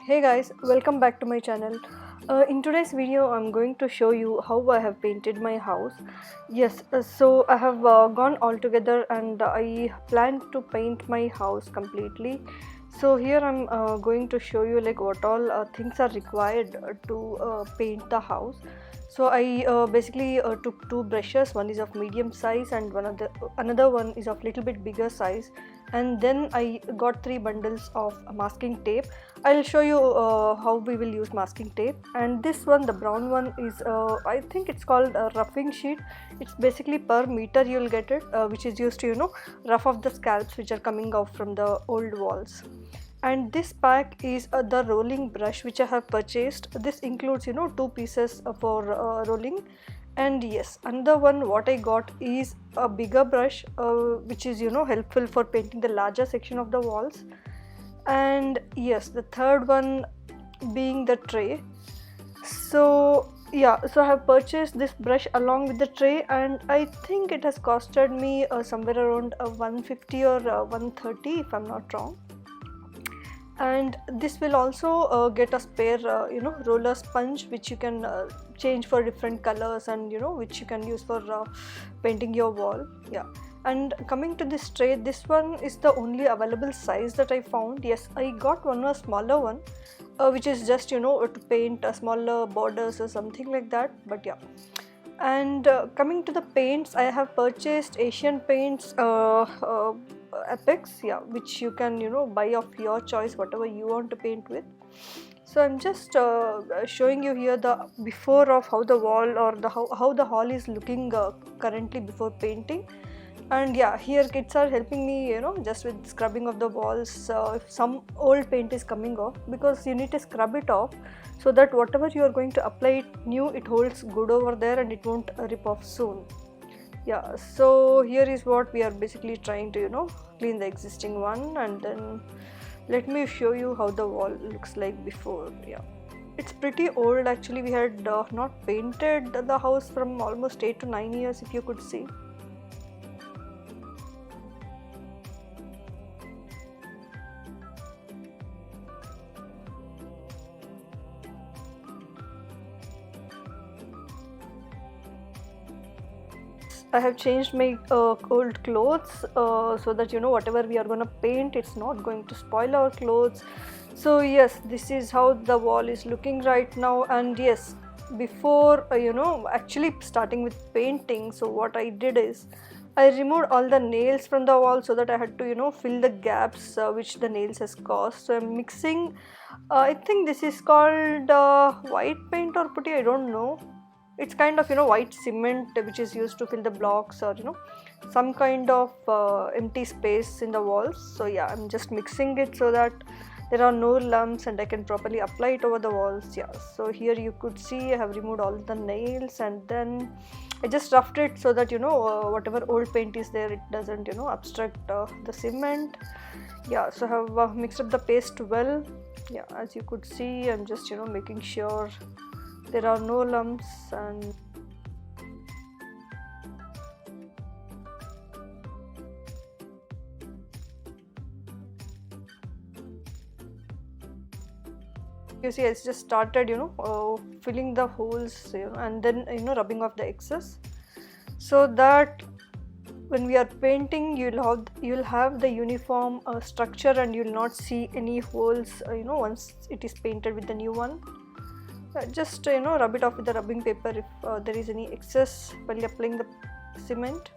Hey guys, welcome back to my channel. In today's video, I'm going to show you how I have painted my house. Yes, so I have gone all together and I plan to paint my house completely. So here I'm going to show you like what all things are required to paint the house. So I basically took two brushes. One is of medium size and another one is of little bit bigger size. And then I got three bundles of masking tape. I'll show you how we will use masking tape. And this one, the brown one, is I think it's called a roughing sheet. It's basically per meter you'll get it, which is used to rough off the scalps which are coming off from the old walls. And this pack is the rolling brush which I have purchased. This includes two pieces for rolling. And yes, another one what I got is a bigger brush which is helpful for painting the larger section of the walls. And yes, the third one being the tray. So yeah, so I have purchased this brush along with the tray, and I think it has costed me somewhere around 150 or 130 if I'm not wrong. And this will also get a spare roller sponge which you can change for different colors, and which you can use for painting your wall. Yeah. And coming to this tray, this one is the only available size that I found. Yes, I got a smaller one which is just to paint smaller borders or something like that, but yeah. And coming to the paints, I have purchased Asian Paints Apex, yeah, which you can buy of your choice, whatever you want to paint with. So I'm just showing you here the before of how the wall or the how the hall is looking currently before painting. And yeah, here kids are helping me just with scrubbing of the walls if some old paint is coming off, because you need to scrub it off so that whatever you are going to apply it new, it holds good over there and it won't rip off soon. Yeah, so here is what we are basically trying to clean the existing one. And then let me show you how the wall looks like before. Yeah, it's pretty old actually. We had not painted the house from almost 8 to 9 years, if you could see. I have changed my old clothes so that whatever we are going to paint, it's not going to spoil our clothes. So yes, this is how the wall is looking right now. And yes, before actually starting with painting, so what I did is I removed all the nails from the wall so that I had to fill the gaps which the nails has caused. So I'm mixing I think this is called white paint or putty, I don't know. It's kind of white cement which is used to fill the blocks, or some kind of empty space in the walls. So yeah, I'm just mixing it so that there are no lumps and I can properly apply it over the walls. Yeah, so here you could see I have removed all the nails, and then I just roughed it so that whatever old paint is there, it doesn't obstruct the cement. Yeah, so I have mixed up the paste well. Yeah, as you could see, I'm just making sure there are no lumps. And you see, it's just started filling the holes, and then rubbing off the excess, so that when we are painting, you'll have the uniform structure and you'll not see any holes once it is painted with the new one. Just rub it off with the rubbing paper if there is any excess while applying the cement.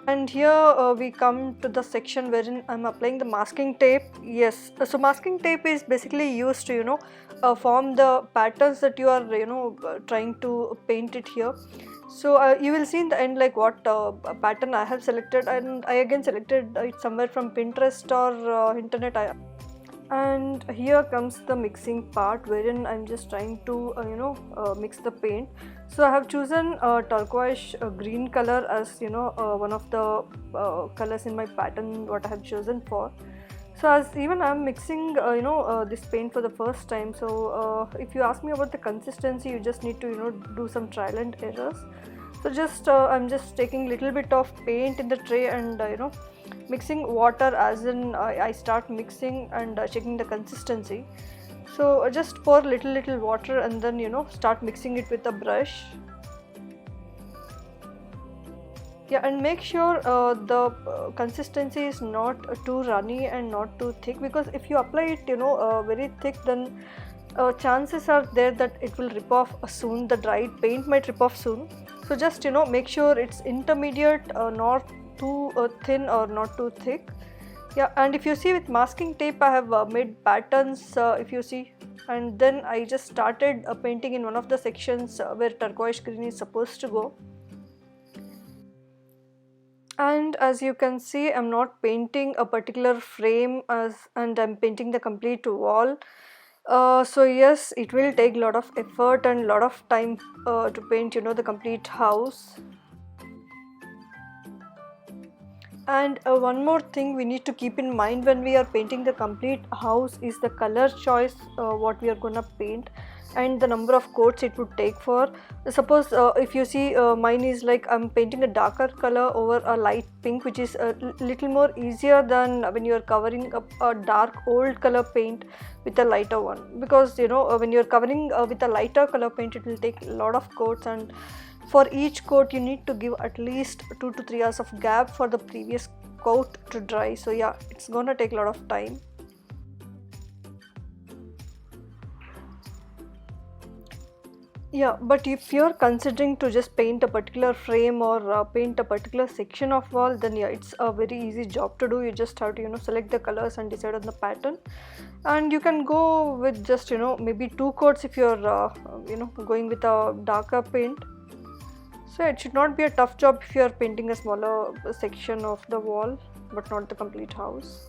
And here we come to the section wherein I'm applying the masking tape. Yes, so masking tape is basically used to form the patterns that you are trying to paint it here. So you will see in the end like what pattern I have selected, and I again selected it somewhere from Pinterest or internet. And here comes the mixing part, wherein I'm just trying to mix the paint. So I have chosen turquoise green color as one of the colors in my pattern what I have chosen for. So as even I'm mixing this paint for the first time, so if you ask me about the consistency, you just need to do some trial and errors. So just I'm just taking little bit of paint in the tray and mixing water as in I start mixing and checking the consistency. So just pour little water and then start mixing it with a brush. Yeah, and make sure the consistency is not too runny and not too thick, because if you apply it very thick, then chances are there that it will rip off soon. The dried paint might rip off soon. So just make sure it's intermediate, not too thin or not too thick. Yeah, and if you see with masking tape I have made patterns, if you see, and then I just started painting in one of the sections where turquoise green is supposed to go. And as you can see, I'm not painting a particular frame and I'm painting the complete wall. So yes, it will take a lot of effort and lot of time to paint the complete house. And one more thing we need to keep in mind when we are painting the complete house is the color choice what we are gonna paint, and the number of coats it would take for. Suppose if you see mine is like I'm painting a darker color over a light pink, which is a little more easier than when you are covering up a dark old color paint with a lighter one, because when you are covering with a lighter color paint it will take a lot of coats, and for each coat you need to give at least 2 to 3 hours of gap for the previous coat to dry. So yeah, it's gonna take a lot of time. Yeah, but if you're considering to just paint a particular frame or paint a particular section of wall, then yeah, it's a very easy job to do. You just have to select the colors and decide on the pattern, and you can go with just maybe 2 coats if you're going with a darker paint. So it should not be a tough job if you are painting a smaller section of the wall but not the complete house.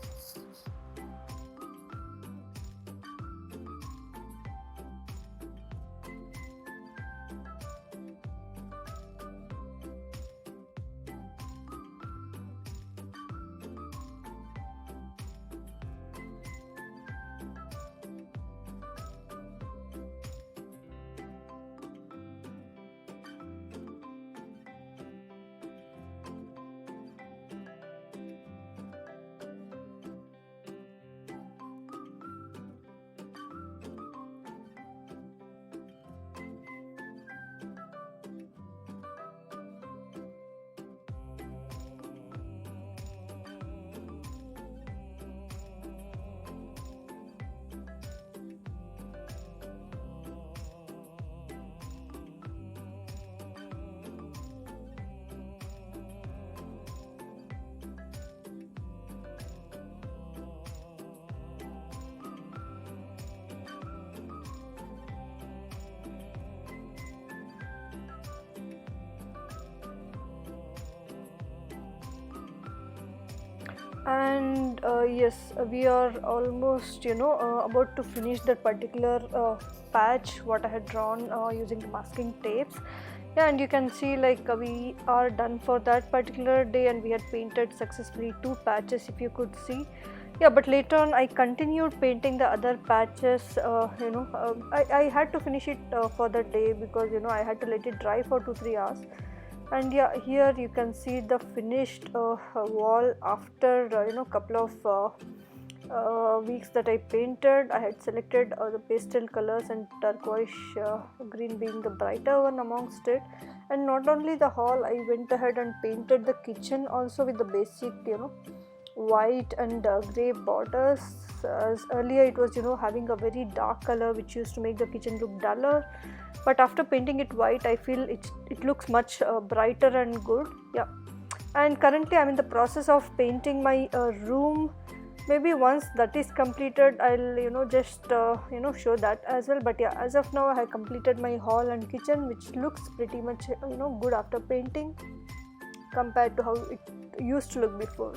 And yes, we are almost about to finish that particular patch what I had drawn using the masking tapes. Yeah, and you can see like we are done for that particular day, and we had painted successfully 2 patches if you could see. Yeah, but later on I continued painting the other patches. I had to finish it for the day, because I had to let it dry for 2-3 hours. And yeah, here you can see the finished wall after couple of weeks that I painted. I had selected the pastel colors, and turquoise green being the brighter one amongst it. And not only the hall, I went ahead and painted the kitchen also with the basic white and grey borders, as earlier it was having a very dark color which used to make the kitchen look duller, but after painting it white I feel it looks much brighter and good. Yeah, and currently I'm in the process of painting my room. Maybe once that is completed I'll just show that as well. But yeah, as of now I have completed my hall and kitchen, which looks pretty much good after painting compared to how it used to look before.